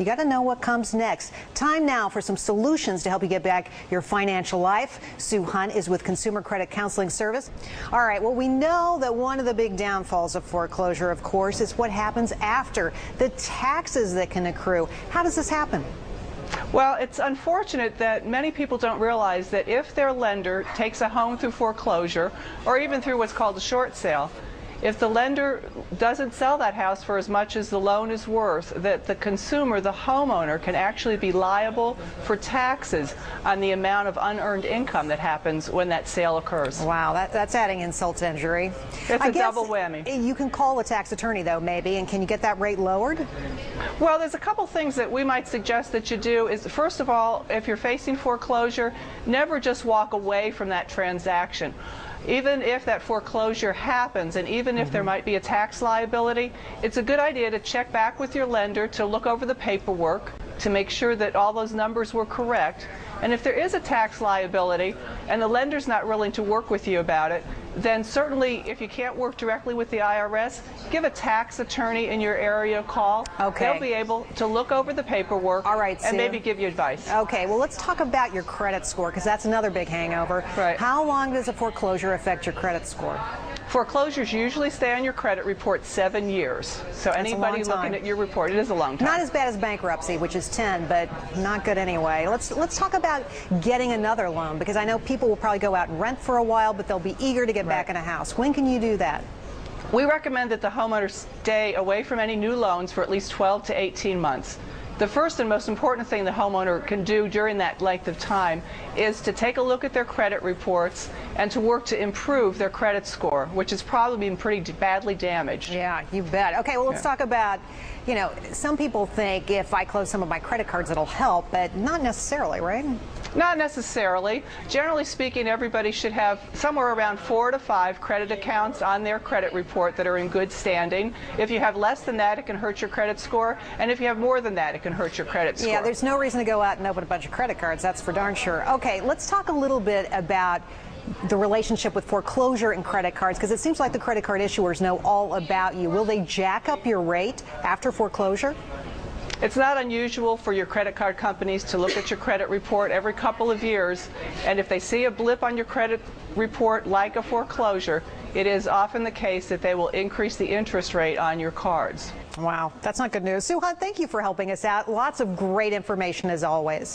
you got to know what comes next. Time now for some solutions to help you get back your financial life. Sue Hunt is with Consumer Credit Counseling Service. All right, well, we know that one of the big downfalls of foreclosure, of course, is what happens after, the taxes that can accrue. How does this happen? Well, it's unfortunate that many people don't realize that if their lender takes a home through foreclosure or even through what's called a short sale, if the lender doesn't sell that house for as much as the loan is worth, that the consumer, the homeowner, can actually be liable for taxes on the amount of unearned income that happens when that sale occurs. Wow, that's adding insult to injury. It's a double whammy. You can call a tax attorney, though, maybe, and can you get that rate lowered? Well, there's a couple things that we might suggest that you do. Is, first of all, if you're facing foreclosure, never just walk away from that transaction. Even if that foreclosure happens and even if there might be a tax liability, it's a good idea to check back with your lender to look over the paperwork to make sure that all those numbers were correct. And if there is a tax liability and the lender's not willing to work with you about it, then certainly if you can't work directly with the IRS, give a tax attorney in your area a call. Okay. They'll be able to look over the paperwork. All right, Sue. And maybe give you advice. Okay, well, let's talk about your credit score, because that's another big hangover. Right. How long does a foreclosure affect your credit score? Foreclosures usually stay on your credit report 7 years. So anybody looking at your report, it is a long time. Not as bad as bankruptcy, which is 10, but not good anyway. Let's talk about getting another loan, because I know people will probably go out and rent for a while, but they'll be eager to get back in a house. When can you do that? We recommend that the homeowner stay away from any new loans for at least 12 to 18 months. The first and most important thing the homeowner can do during that length of time is to take a look at their credit reports and to work to improve their credit score, which has probably been pretty badly damaged. Yeah, you bet. Okay, well, let's talk about, you know, some people think if I close some of my credit cards it'll help, but not necessarily, right? Not necessarily. Generally speaking, everybody should have somewhere around 4 to 5 credit accounts on their credit report that are in good standing. If you have less than that, it can hurt your credit score, and if you have more than that, it can hurt your credit score. Yeah, there's no reason to go out and open a bunch of credit cards, that's for darn sure. Okay, let's talk a little bit about the relationship with foreclosure and credit cards, because it seems like the credit card issuers know all about you. Will they jack up your rate after foreclosure? It's not unusual for your credit card companies to look at your credit report every couple of years, and if they see a blip on your credit report like a foreclosure, it is often the case that they will increase the interest rate on your cards. Wow, that's not good news. Sue Hunt, thank you for helping us out. Lots of great information as always.